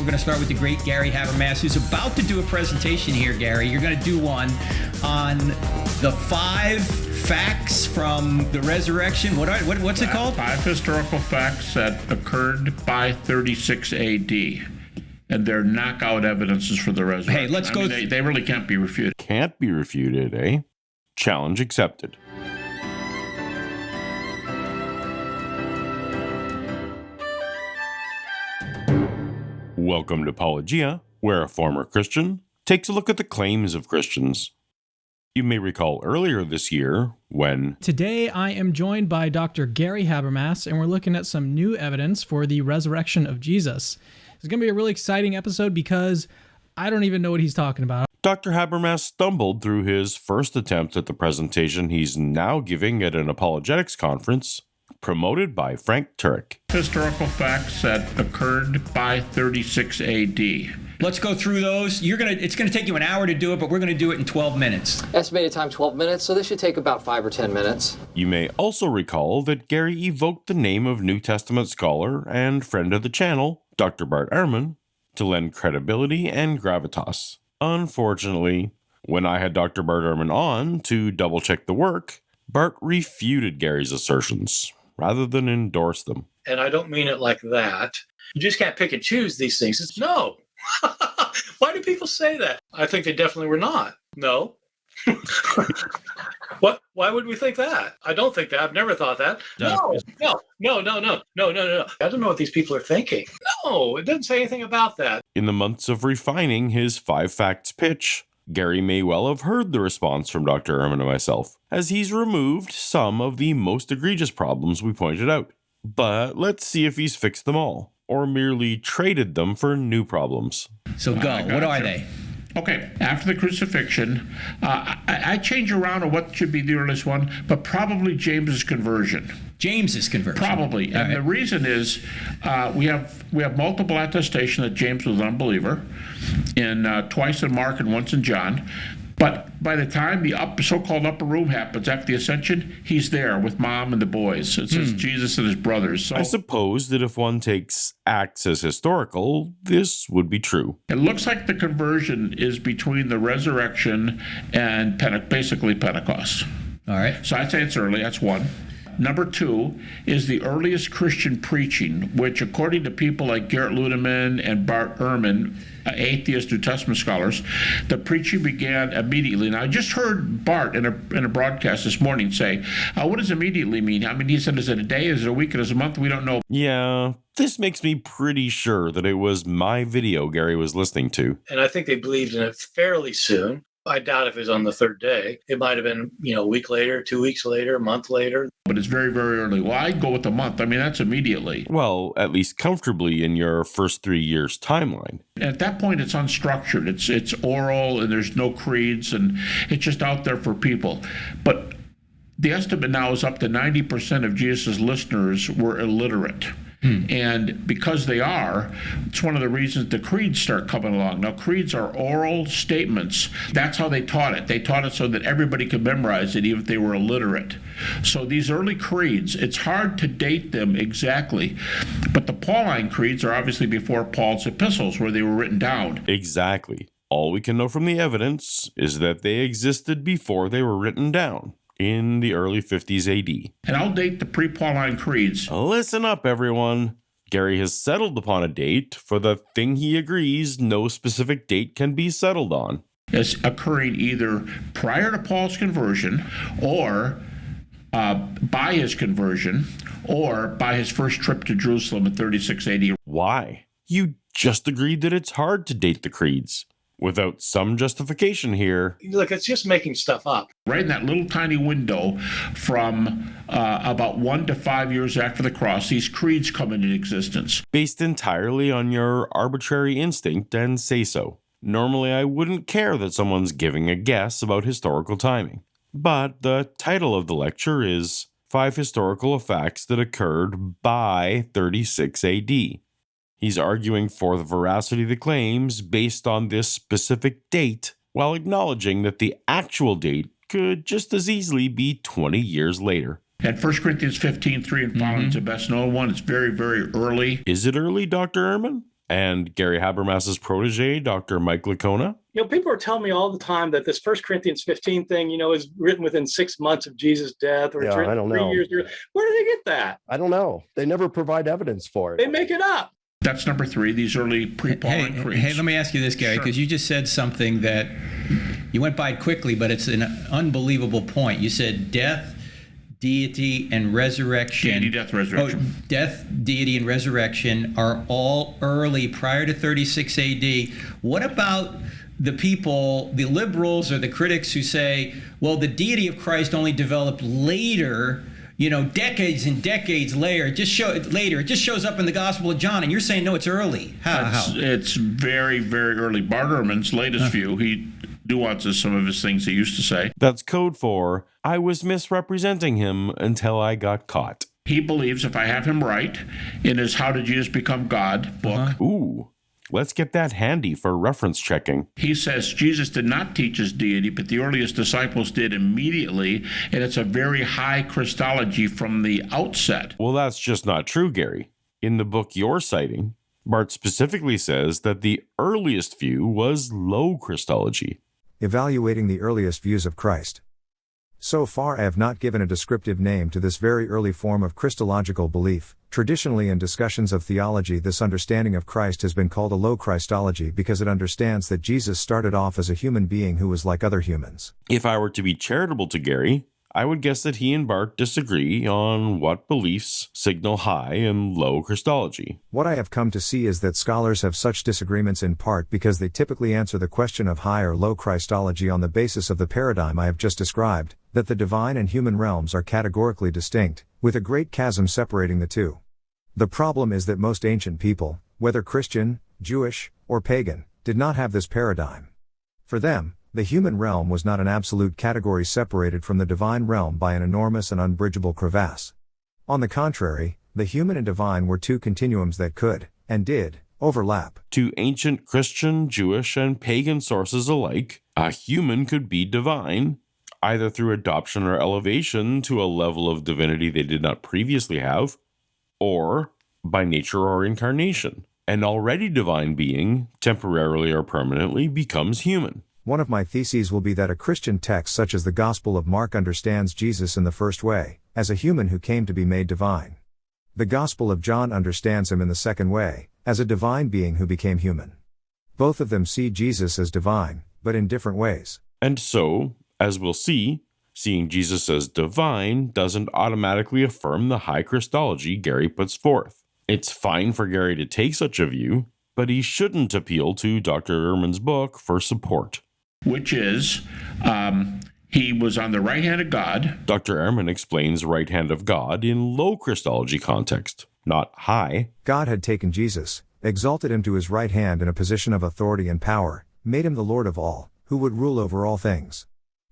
We're going to start with the great Gary Habermas, who's about to do a presentation here, Gary. You're going to do one on the 5 facts from the resurrection. What's it called? 5 historical facts that occurred by 36 AD. And they're knockout evidences for the resurrection. Hey, let's go. They really can't be refuted. Can't be refuted, eh? Challenge accepted. Welcome to Paulogia, where a former Christian takes a look at the claims of Christians. You may recall earlier this year when... Today I am joined by Dr. Gary Habermas, and we're looking at some new evidence for the resurrection of Jesus. It's going to be a really exciting episode because I don't even know what he's talking about. Dr. Habermas stumbled through his first attempt at the presentation he's now giving at an apologetics conference promoted by Frank Turek. Historical facts that occurred by 36 AD. Let's go through those. It's going to take you an hour to do it, but we're going to do it in 12 minutes. Estimated time 12 minutes, so this should take about 5 or 10 minutes. You may also recall that Gary evoked the name of New Testament scholar and friend of the channel, Dr. Bart Ehrman, to lend credibility and gravitas. Unfortunately, when I had Dr. Bart Ehrman on to double-check the work, Bart refuted Gary's assertions rather than endorse them. And I don't mean it like that. You just can't pick and choose these things. No. Why do people say that? I think they definitely were not. No. What? Why would we think that? I don't think that. I've never thought that. No. I don't know what these people are thinking. No, it doesn't say anything about that. In the months of refining his 5 facts pitch, Gary may well have heard the response from Dr. Ehrman and myself, as he's removed some of the most egregious problems we pointed out. But let's see if he's fixed them all, or merely traded them for new problems. So go. What are they? Okay, after the crucifixion, I change around on what should be the earliest one, but probably James's conversion. James's conversion. Probably. And the reason is we have multiple attestation that James was an unbeliever, twice in Mark and once in John. But by the time the so-called upper room happens after the ascension, he's there with mom and the boys. It says Jesus and his brothers. So I suppose that if one takes Acts as historical, this would be true. It looks like the conversion is between the resurrection and basically Pentecost. All right. So I'd say it's early. That's one. Number 2 is the earliest Christian preaching, which, according to people like Gerrit Ludemann and Bart Ehrman, atheist New Testament scholars, the preaching began immediately. Now, I just heard Bart in a broadcast this morning say, what does immediately mean? I mean, he said, is it a day, is it a week, is it a month? We don't know. Yeah, this makes me pretty sure that it was my video Gary was listening to. And I think they believed in it fairly soon. I doubt if it was on the 3rd day. It might have been, a week later, 2 weeks later, a month later. But it's very, very early. Well, I'd go with a month. I mean, that's immediately. Well, at least comfortably in your first 3 years timeline. At that point, it's unstructured. It's oral, and there's no creeds, and it's just out there for people. But the estimate now is up to 90% of Jesus' listeners were illiterate. And because they are, it's one of the reasons the creeds start coming along. Now, creeds are oral statements. That's how they taught it. They taught it so that everybody could memorize it, even if they were illiterate. So these early creeds, it's hard to date them exactly. But the Pauline creeds are obviously before Paul's epistles, where they were written down. Exactly. All we can know from the evidence is that they existed before they were written down. In the early 50s AD. And I'll date the pre-Pauline creeds. Listen up, everyone. Gary has settled upon a date for the thing he agrees no specific date can be settled on. It's occurring either prior to Paul's conversion, or by his conversion, or by his first trip to Jerusalem in 36 AD. Why? You just agreed that it's hard to date the creeds. Without some justification here. Look, it's just making stuff up. Right in that little tiny window from about 1 to 5 years after the cross, these creeds come into existence. Based entirely on your arbitrary instinct and say-so. Normally, I wouldn't care that someone's giving a guess about historical timing. But the title of the lecture is 5 Historical Facts That Occurred by 36 AD. He's arguing for the veracity of the claims based on this specific date, while acknowledging that the actual date could just as easily be 20 years later. And 1 Corinthians 15:3 and following is the best known one. It's very, very early. Is it early, Dr. Ehrman? And Gary Habermas's protege, Dr. Mike Licona? People are telling me all the time that this 1 Corinthians 15 thing, is written within 6 months of Jesus' death, or it's Yeah, written I don't 3 know. years. Where do they get that? I don't know. They never provide evidence for it. They make it up. That's number 3, these early pre-Pauline creeds. Hey, let me ask you this, Gary, because you just said something that you went by it quickly, but it's an unbelievable point. You said death, deity, and resurrection. Deity, death, resurrection. Death, deity, and resurrection are all early, prior to 36 AD. What about the people, the liberals or the critics who say, well, the deity of Christ only developed later, decades and decades later. It just shows up in the Gospel of John, and you're saying, no, it's early. How? It's very, very early. Bart Ehrman's latest view, he nuances some of his things he used to say. That's code for, I was misrepresenting him until I got caught. He believes, if I have him right, in his How Did Jesus Become God book, Ooh, let's get that handy for reference checking. he says Jesus did not teach his deity, but the earliest disciples did immediately, and it's a very high Christology from the outset. Well, that's just not true, Gary. In the book you're citing, Bart specifically says that the earliest view was low Christology. Evaluating the earliest views of Christ. So far I have not given a descriptive name to this very early form of Christological belief. Traditionally in discussions of theology, this understanding of Christ has been called a low Christology because it understands that Jesus started off as a human being who was like other humans. If I were to be charitable to Gary, I would guess that he and Bart disagree on what beliefs signal high and low Christology. What I have come to see is that scholars have such disagreements in part because they typically answer the question of high or low Christology on the basis of the paradigm I have just described, that the divine and human realms are categorically distinct, with a great chasm separating the two. The problem is that most ancient people, whether Christian, Jewish, or pagan, did not have this paradigm. For them, the human realm was not an absolute category separated from the divine realm by an enormous and unbridgeable crevasse. On the contrary, the human and divine were two continuums that could, and did, overlap. To ancient Christian, Jewish, and pagan sources alike, a human could be divine, either through adoption or elevation to a level of divinity they did not previously have, or by nature or incarnation. An already divine being, temporarily or permanently, becomes human. One of my theses will be that a Christian text such as the Gospel of Mark understands Jesus in the first way, as a human who came to be made divine. The Gospel of John understands him in the second way, as a divine being who became human. Both of them see Jesus as divine, but in different ways. And so, as we'll see, seeing Jesus as divine doesn't automatically affirm the high Christology Gary puts forth. It's fine for Gary to take such a view, but he shouldn't appeal to Dr. Ehrman's book for support. Which is, he was on the right hand of God. Dr. Ehrman explains right hand of God in low Christology context, not high. God had taken Jesus, exalted him to his right hand in a position of authority and power, made him the Lord of all, who would rule over all things.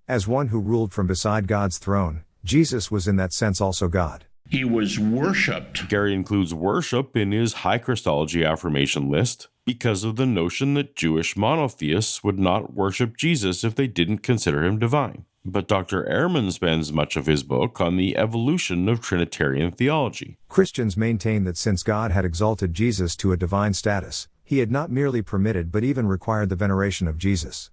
As one who ruled from beside God's throne, Jesus was in that sense also God. He was worshipped. Gary includes worship in his high Christology affirmation list because of the notion that Jewish monotheists would not worship Jesus if they didn't consider him divine. But Dr. Ehrman spends much of his book on the evolution of Trinitarian theology. Christians maintain that since God had exalted Jesus to a divine status, he had not merely permitted but even required the veneration of Jesus.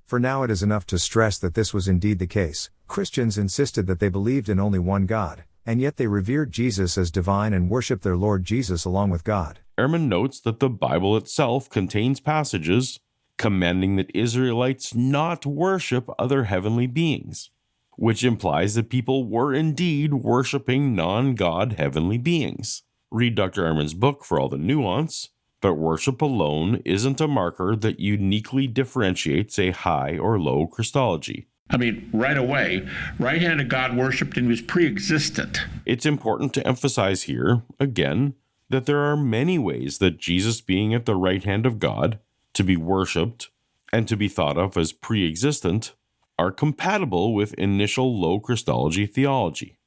For now it is enough to stress that this was indeed the case. Christians insisted that they believed in only one God, and yet they revered Jesus as divine and worshiped their Lord Jesus along with God. Ehrman notes that the Bible itself contains passages commanding that Israelites not worship other heavenly beings, which implies that people were indeed worshiping non-God heavenly beings. Read Dr. Ehrman's book for all the nuance, but worship alone isn't a marker that uniquely differentiates a high or low Christology. I mean, right away, right hand of God worshipped and he was pre-existent. It's important to emphasize here, again, that there are many ways that Jesus being at the right hand of God, to be worshipped, and to be thought of as pre-existent, are compatible with initial low Christology theology.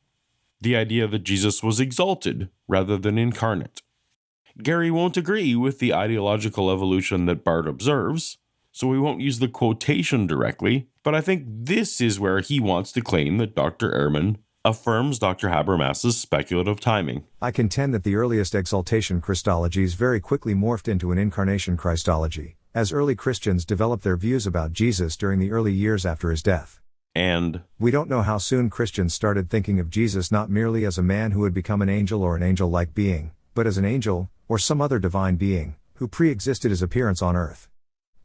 The idea that Jesus was exalted rather than incarnate. Gary won't agree with the ideological evolution that Bart observes, so we won't use the quotation directly, but I think this is where he wants to claim that Dr. Ehrman affirms Dr. Habermas's speculative timing. I contend that the earliest exaltation Christologies very quickly morphed into an incarnation Christology, as early Christians developed their views about Jesus during the early years after his death. And we don't know how soon Christians started thinking of Jesus not merely as a man who had become an angel or an angel-like being, but as an angel, or some other divine being, who pre-existed his appearance on earth.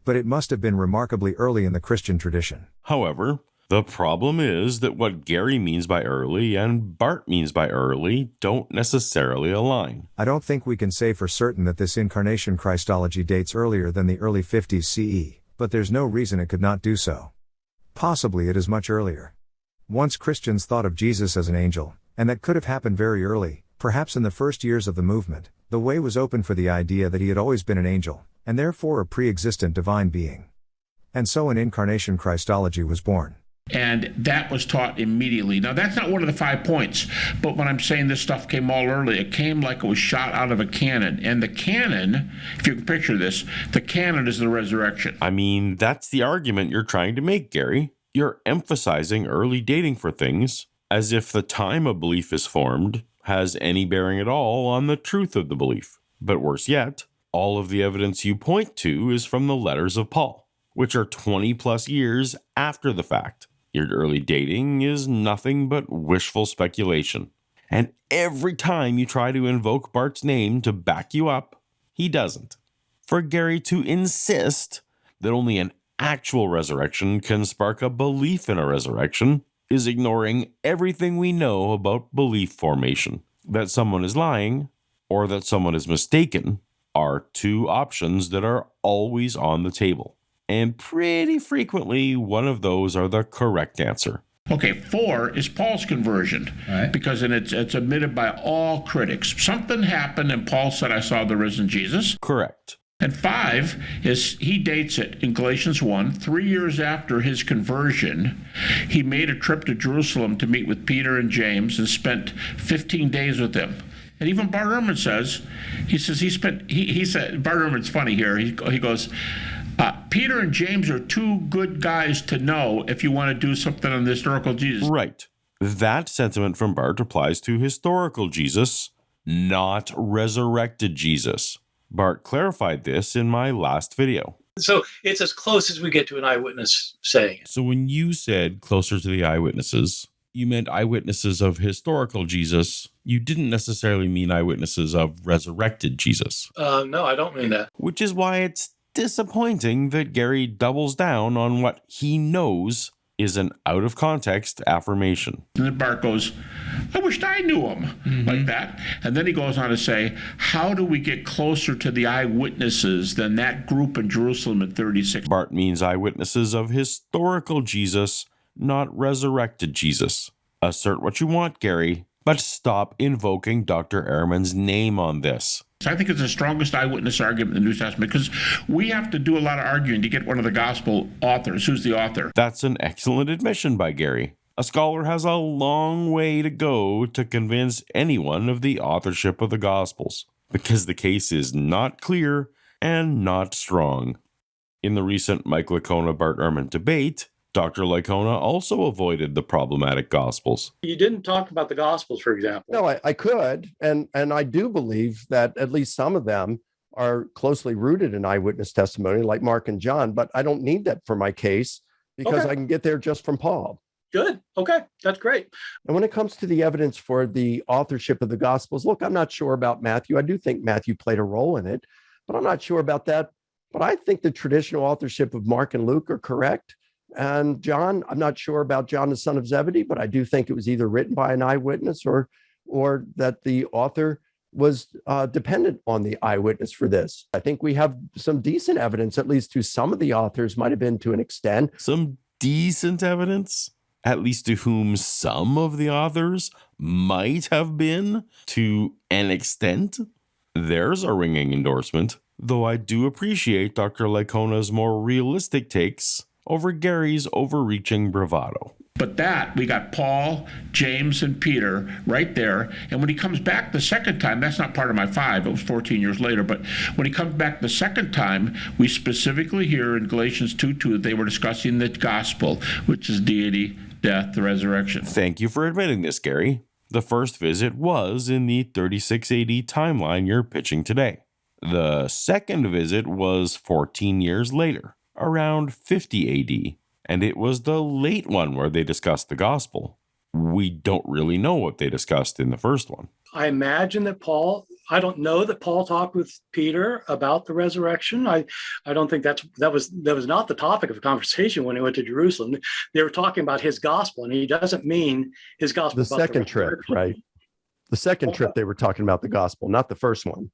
But it must have been remarkably early in the Christian tradition. However, the problem is that what Gary means by early and Bart means by early don't necessarily align. I don't think we can say for certain that this incarnation Christology dates earlier than the early 50s CE, but there's no reason it could not do so. Possibly it is much earlier. Once Christians thought of Jesus as an angel, and that could have happened very early, perhaps in the first years of the movement, the way was open for the idea that he had always been an angel, and therefore a pre-existent divine being. And so an incarnation Christology was born. And that was taught immediately. Now, that's not one of the 5 points, but when I'm saying this stuff came all early, it came like it was shot out of a cannon. And the cannon, if you can picture this, the cannon is the resurrection. I mean, that's the argument you're trying to make, Gary. You're emphasizing early dating for things as if the time a belief is formed has any bearing at all on the truth of the belief. But worse yet, all of the evidence you point to is from the letters of Paul, which are 20 plus years after the fact. Your early dating is nothing but wishful speculation. And every time you try to invoke Bart's name to back you up, he doesn't. For Gary to insist that only an actual resurrection can spark a belief in a resurrection is ignoring everything we know about belief formation. That someone is lying or that someone is mistaken are two options that are always on the table. And pretty frequently, one of those are the correct answer. Okay, 4 is Paul's conversion, right, because it's admitted by all critics. Something happened and Paul said, I saw the risen Jesus. Correct. And 5 is, he dates it in Galatians 1, 3 years after his conversion, he made a trip to Jerusalem to meet with Peter and James and spent 15 days with them. And even Bart Ehrman says, he said, Bart Ehrman's funny here, he goes, Peter and James are two good guys to know if you want to do something on the historical Jesus. Right. That sentiment from Bart applies to historical Jesus, not resurrected Jesus. Bart clarified this in my last video. So it's as close as we get to an eyewitness saying it. So when you said closer to the eyewitnesses, you meant eyewitnesses of historical Jesus. You didn't necessarily mean eyewitnesses of resurrected Jesus. No, I don't mean that. Which is why it's disappointing that Gary doubles down on what he knows is an out-of-context affirmation. And then Bart goes, I wished I knew him, like that. And then he goes on to say, how do we get closer to the eyewitnesses than that group in Jerusalem at 36? Bart means eyewitnesses of historical Jesus, not resurrected Jesus. Assert what you want, Gary, but stop invoking Dr. Ehrman's name on this. I think it's the strongest eyewitness argument in the New Testament because we have to do a lot of arguing to get one of the gospel authors. Who's the author? That's an excellent admission by Gary. A scholar has a long way to go to convince anyone of the authorship of the Gospels because the case is not clear and not strong. In the recent Mike Licona-Bart Ehrman debate, Dr. Licona also avoided the problematic Gospels. You didn't talk about the Gospels, for example. No, I could. And I do believe that at least some of them are closely rooted in eyewitness testimony, like Mark and John, but I don't need that for my case because I can get there just from Paul. Good. Okay. That's great. And when it comes to the evidence for the authorship of the Gospels, look, I'm not sure about Matthew. I do think Matthew played a role in it, but I'm not sure about that. But I think the traditional authorship of Mark and Luke are correct. And John, I'm not sure about John, the son of Zebedee, but I do think it was either written by an eyewitness or that the author was dependent on the eyewitness for this. I think we have some decent evidence, at least to some of the authors might have been to an extent. Some decent evidence? At least to whom some of the authors might have been to an extent? There's a ringing endorsement, though I do appreciate Dr. Licona's more realistic takes over Gary's overreaching bravado. But that, we got Paul, James, and Peter right there. And when he comes back the second time, that's not part of my 5, it was 14 years later, but when he comes back the second time, we specifically hear in Galatians 2:2 that they were discussing the gospel, which is deity, death, the resurrection. Thank you for admitting this, Gary. The first visit was in the 36 AD timeline you're pitching today. The second visit was 14 years later, around 50 AD, and it was the late one where they discussed the gospel. We don't really know what they discussed in the first one. I imagine that I don't know that Paul talked with Peter about the resurrection. I don't think that was not the topic of the conversation when he went to Jerusalem. They were talking about his gospel, and he doesn't mean his gospel. The second trip, right? The second trip they were talking about the gospel, not the first one.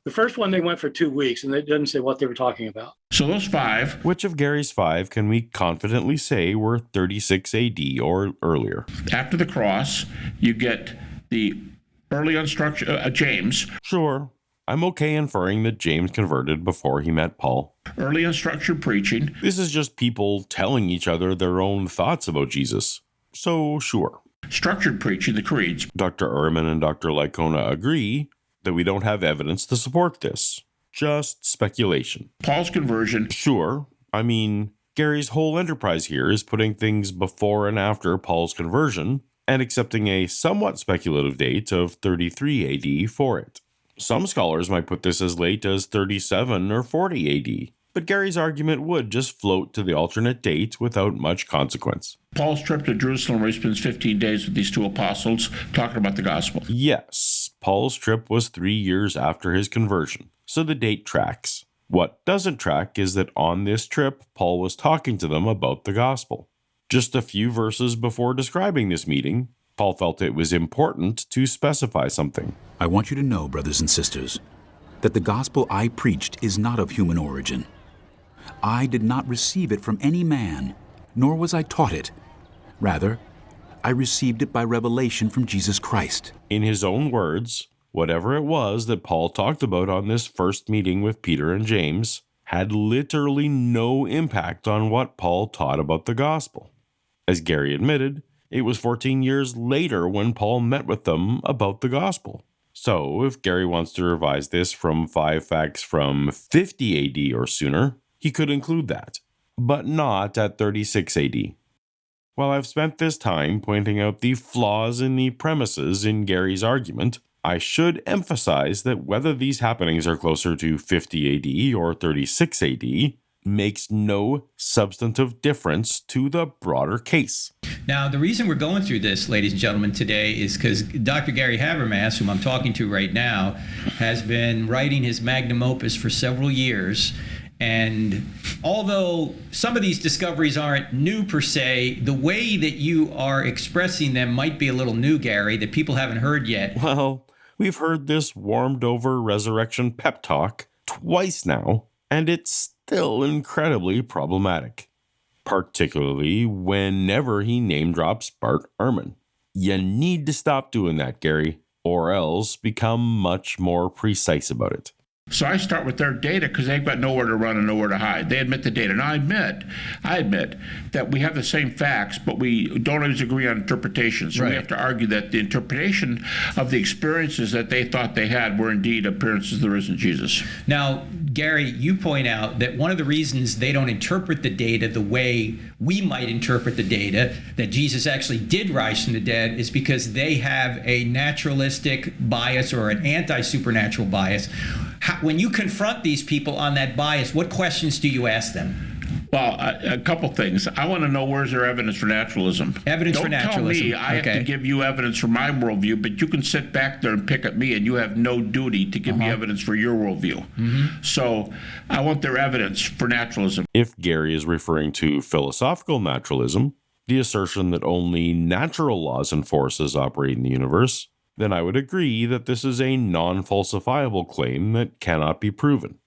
The first one they went for 2 weeks, and they didn't say what they were talking about. So those 5. Which of Gary's 5 can we confidently say were 36 AD or earlier? After the cross, you get the early unstructured James. Sure. I'm okay inferring that James converted before he met Paul. Early unstructured preaching. This is just people telling each other their own thoughts about Jesus. So, sure. Structured preaching, the creeds. Dr. Ehrman and Dr. Lycona agree that we don't have evidence to support this. Just speculation. Paul's conversion. Sure. I mean, Gary's whole enterprise here is putting things before and after Paul's conversion and accepting a somewhat speculative date of 33 AD for it. Some scholars might put this as late as 37 or 40 AD, but Gary's argument would just float to the alternate date without much consequence. Paul's trip to Jerusalem, where he spends 15 days with these 2 apostles talking about the gospel. Yes, Paul's trip was 3 years after his conversion, so the date tracks. What doesn't track is that on this trip, Paul was talking to them about the gospel. Just a few verses before describing this meeting, Paul felt it was important to specify something. I want you to know, brothers and sisters, that the gospel I preached is not of human origin. I did not receive it from any man, nor was I taught it. Rather, I received it by revelation from Jesus Christ. In his own words, whatever it was that Paul talked about on this first meeting with Peter and James had literally no impact on what Paul taught about the gospel. As Gary admitted, it was 14 years later when Paul met with them about the gospel. So, if Gary wants to revise this from 5 facts from 50 AD or sooner, he could include that, but not at 36 AD. While I've spent this time pointing out the flaws in the premises in Gary's argument, I should emphasize that whether these happenings are closer to 50 AD or 36 AD makes no substantive difference to the broader case. Now, the reason we're going through this, ladies and gentlemen, today is because Dr. Gary Habermas, whom I'm talking to right now, has been writing his magnum opus for several years. And although some of these discoveries aren't new per se, the way that you are expressing them might be a little new, Gary, that people haven't heard yet. Well, we've heard this warmed over resurrection pep talk twice now, and it's still incredibly problematic, particularly whenever he name drops Bart Ehrman. You need to stop doing that, Gary, or else become much more precise about it. So I start with their data because they've got nowhere to run and nowhere to hide. They admit the data. And I admit that we have the same facts, but we don't always agree on interpretations. So we have to argue that the interpretation of the experiences that they thought they had were indeed appearances of the risen Jesus. Now, Gary, you point out that one of the reasons they don't interpret the data the way we might interpret the data, that Jesus actually did rise from the dead, is because they have a naturalistic bias or an anti-supernatural bias. When you confront these people on that bias, what questions do you ask them? Well, a couple things. I want to know, where's their evidence for naturalism? Evidence for naturalism. Don't tell me I have to give you evidence for my worldview, but you can sit back there and pick at me, and you have no duty to give me evidence for your worldview. So I want their evidence for naturalism. If Gary is referring to philosophical naturalism, the assertion that only natural laws and forces operate in the universe, then I would agree that this is a non-falsifiable claim that cannot be proven,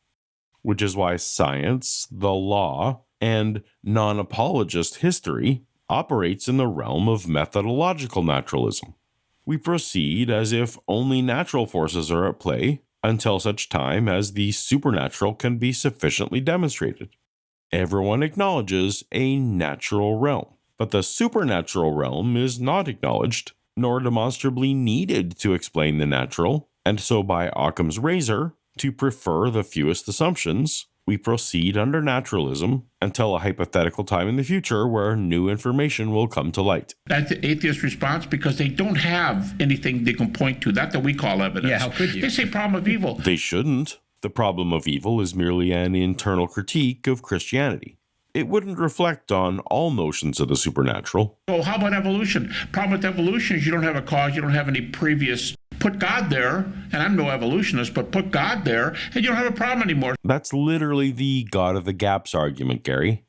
which is why science, the law, and non-apologist history operates in the realm of methodological naturalism. We proceed as if only natural forces are at play until such time as the supernatural can be sufficiently demonstrated. Everyone acknowledges a natural realm, but the supernatural realm is not acknowledged, nor demonstrably needed to explain the natural, and so by Occam's razor, to prefer the fewest assumptions, We proceed under naturalism until a hypothetical time in the future where new information will come to light. That's the atheist response because they don't have anything they can point to. That we call evidence. Yeah, how could you? They say problem of evil. They shouldn't. The problem of evil is merely an internal critique of Christianity. It wouldn't reflect on all notions of the supernatural. Oh, how about evolution? Problem with evolution is you don't have a cause, you don't have any previous. Put God there, and I'm no evolutionist, but put God there, and you don't have a problem anymore. That's literally the God of the gaps argument, Gary.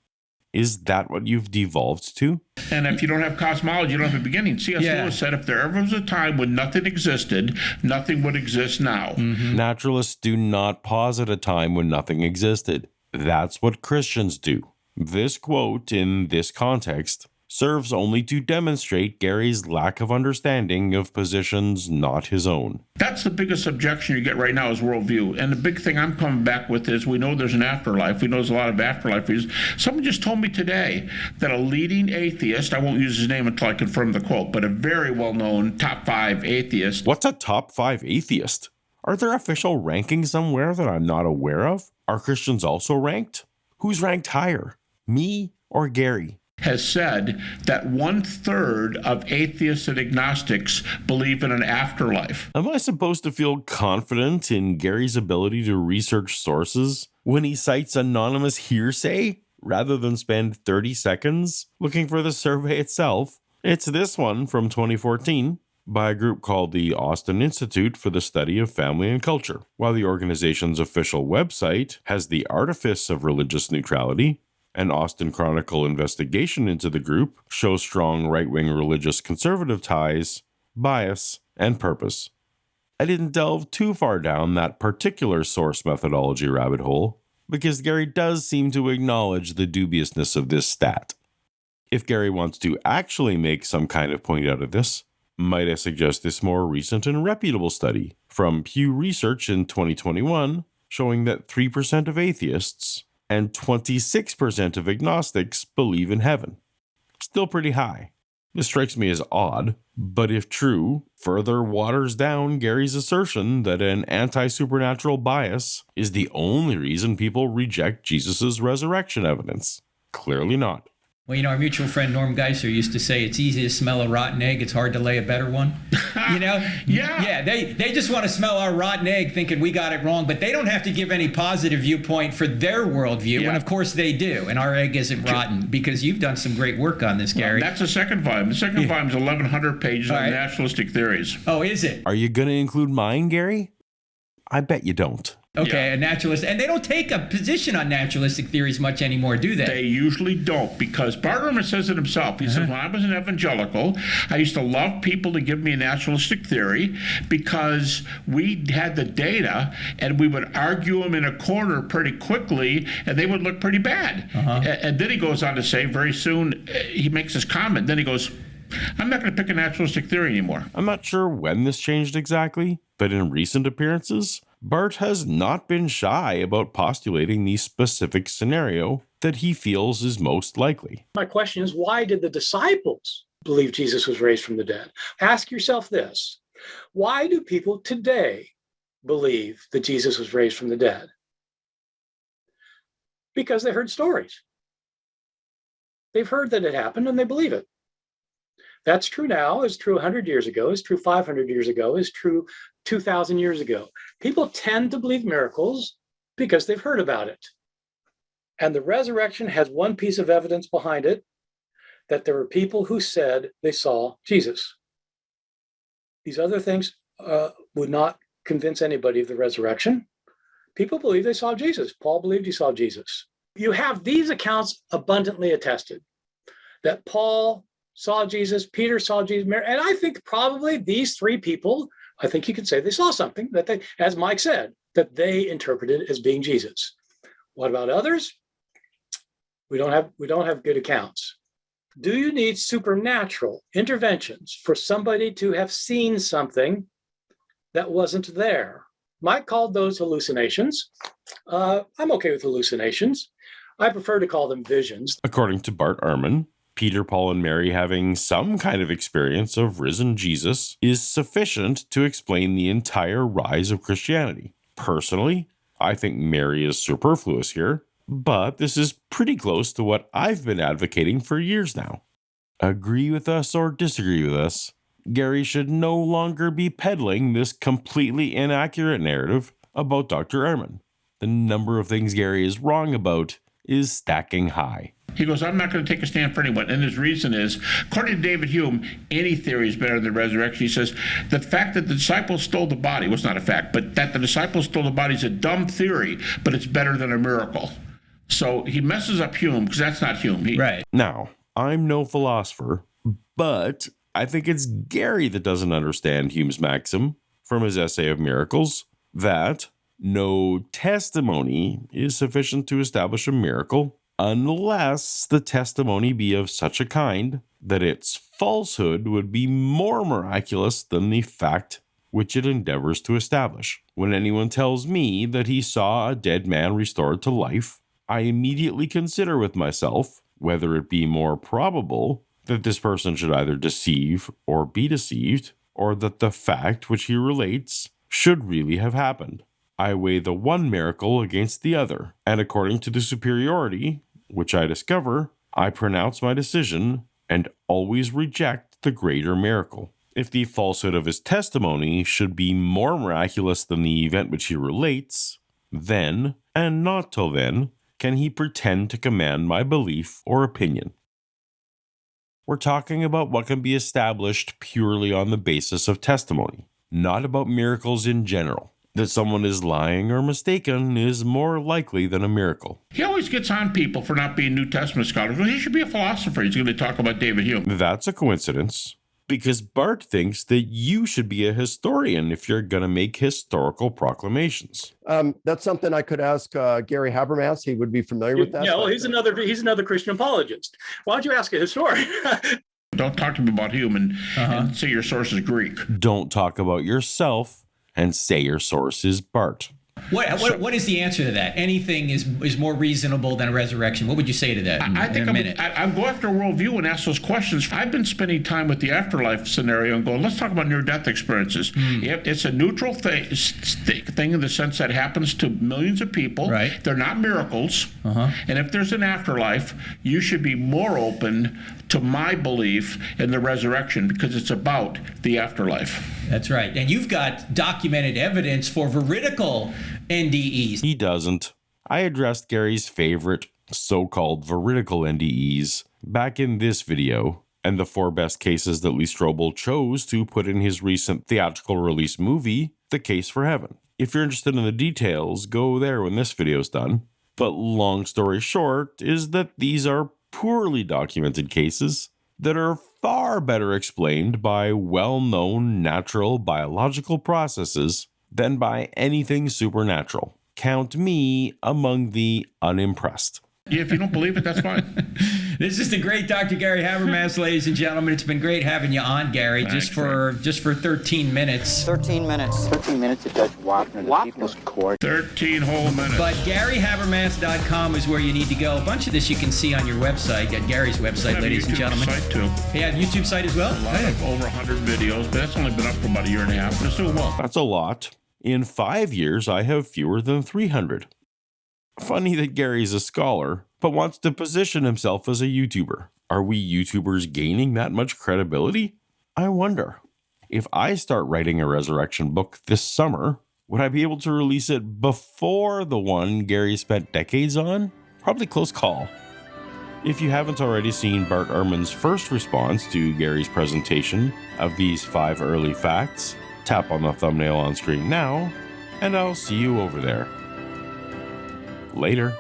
Is that what you've devolved to? And if you don't have cosmology, you don't have a beginning. C.S. Lewis said if there ever was a time when nothing existed, nothing would exist now. Naturalists do not posit a time when nothing existed. That's what Christians do. This quote, in this context, serves only to demonstrate Gary's lack of understanding of positions not his own. That's the biggest objection you get right now is worldview. And the big thing I'm coming back with is we know there's an afterlife. We know there's a lot of afterlife reasons. Someone just told me today that a leading atheist, I won't use his name until I confirm the quote, but a very well-known top 5 atheist. What's a top 5 atheist? Are there official rankings somewhere that I'm not aware of? Are Christians also ranked? Who's ranked higher, me or Gary? Has said that 1/3 of atheists and agnostics believe in an afterlife. Am I supposed to feel confident in Gary's ability to research sources when he cites anonymous hearsay rather than spend 30 seconds looking for the survey itself? It's this one from 2014 by a group called the Austin Institute for the Study of Family and Culture. While the organization's official website has the artifice of religious neutrality, an Austin Chronicle investigation into the group shows strong right-wing religious conservative ties, bias, and purpose. I didn't delve too far down that particular source methodology rabbit hole, because Gary does seem to acknowledge the dubiousness of this stat. If Gary wants to actually make some kind of point out of this, might I suggest this more recent and reputable study from Pew Research in 2021, showing that 3% of atheists and 26% of agnostics believe in heaven. Still pretty high. This strikes me as odd, but if true, further waters down Gary's assertion that an anti-supernatural bias is the only reason people reject Jesus' resurrection evidence. Clearly not. Well, our mutual friend Norm Geiser used to say it's easy to smell a rotten egg, it's hard to lay a better one. Yeah, they just want to smell our rotten egg thinking we got it wrong, but they don't have to give any positive viewpoint for their worldview, when of course they do, and our egg isn't rotten, because you've done some great work on this, Gary. Well, that's the second volume. The second volume is 1,100 pages on naturalistic theories. Oh, is it? Are you going to include mine, Gary? I bet you don't. Okay, a naturalist. And they don't take a position on naturalistic theories much anymore, do they? They usually don't, because Bart Ehrman says it himself. He says, when I was an evangelical, I used to love people to give me a naturalistic theory because we had the data and we would argue them in a corner pretty quickly and they would look pretty bad. And then he goes on to say, very soon, he makes this comment, then he goes, I'm not going to pick a naturalistic theory anymore. I'm not sure when this changed exactly, but in recent appearances, Bart has not been shy about postulating the specific scenario that he feels is most likely. My question is, why did the disciples believe Jesus was raised from the dead? Ask yourself this. Why do people today believe that Jesus was raised from the dead? Because they heard stories. They've heard that it happened and they believe it. That's true now, is true 100 years ago, is true 500 years ago, is true 2,000 years ago. People tend to believe miracles because they've heard about it. And the resurrection has one piece of evidence behind it, that there were people who said they saw Jesus. These other things would not convince anybody of the resurrection. People believe they saw Jesus. Paul believed he saw Jesus. You have these accounts abundantly attested, that Paul saw Jesus, Peter saw Jesus, Mary, and I think probably these three people, I think you could say they saw something that they, as Mike said, that they interpreted as being Jesus. What about others? We don't have good accounts. Do you need supernatural interventions for somebody to have seen something that wasn't there? Mike called those hallucinations. I'm okay with hallucinations. I prefer to call them visions. According to Bart Ehrman, Peter, Paul, and Mary having some kind of experience of risen Jesus is sufficient to explain the entire rise of Christianity. Personally, I think Mary is superfluous here, but this is pretty close to what I've been advocating for years now. Agree with us or disagree with us, Gary should no longer be peddling this completely inaccurate narrative about Dr. Ehrman. The number of things Gary is wrong about is stacking high. He goes, I'm not going to take a stand for anyone. And his reason is, according to David Hume, any theory is better than the resurrection. He says, the fact that the disciples stole the body was not a fact, but that the disciples stole the body is a dumb theory, but it's better than a miracle. So he messes up Hume, because that's not Hume. Right. Now, I'm no philosopher, but I think it's Gary that doesn't understand Hume's maxim from his essay of miracles, that no testimony is sufficient to establish a miracle unless the testimony be of such a kind that its falsehood would be more miraculous than the fact which it endeavors to establish. When anyone tells me that he saw a dead man restored to life, I immediately consider with myself whether it be more probable that this person should either deceive or be deceived, or that the fact which he relates should really have happened. I weigh the one miracle against the other, and according to the superiority which I discover, I pronounce my decision and always reject the greater miracle. If the falsehood of his testimony should be more miraculous than the event which he relates, then, and not till then, can he pretend to command my belief or opinion. We're talking about what can be established purely on the basis of testimony, not about miracles in general. That someone is lying or mistaken is more likely than a miracle. He always gets on people for not being New Testament scholars. Well, he should be a philosopher. He's going to talk about David Hume. That's a coincidence, because Bart thinks that you should be a historian if you're going to make historical proclamations. That's something I could ask Gary Habermas. He would be familiar with that. No, he's another Christian apologist. Why don't you ask a historian? Don't talk to me about Hume and say your source is Greek. Don't talk about yourself and say your source is Bart. What is the answer to that? Anything is more reasonable than a resurrection. What would you say to that I think I'll go after a worldview and ask those questions. I've been spending time with the afterlife scenario and going, let's talk about near-death experiences. It's a neutral thing in the sense that happens to millions of people. Right. They're not miracles. And if there's an afterlife, you should be more open to my belief in the resurrection because it's about the afterlife. That's right. And you've got documented evidence for veridical NDEs. He doesn't. I addressed Gary's favorite so-called veridical NDEs back in this video, and the 4 best cases that Lee Strobel chose to put in his recent theatrical release movie, The Case for Heaven. If you're interested in the details, go there when this video's done. But long story short is that these are poorly documented cases that are far better explained by well-known natural biological processes than by anything supernatural. Count me among the unimpressed. Yeah, if you don't believe it, that's fine. This is the great Dr. Gary Habermas, ladies and gentlemen. It's been great having you on, Gary, Thanks, just for 13 minutes. 13 minutes. 13 minutes to Judge Wapner, the People's Court. 13 whole minutes. But GaryHabermas.com is where you need to go. A bunch of this you can see on your website, at Gary's website, ladies and gentlemen. Site too. Yeah, YouTube site as well? A lot of over 100 videos, but that's only been up for about a year and a half, but it's doing well. That's a lot. In 5 years, I have fewer than 300. Funny that Gary's a scholar, but wants to position himself as a YouTuber. Are we YouTubers gaining that much credibility? I wonder. If I start writing a resurrection book this summer, would I be able to release it before the one Gary spent decades on? Probably close call. If you haven't already seen Bart Ehrman's first response to Gary's presentation of these 5 early facts, tap on the thumbnail on screen now, and I'll see you over there. Later.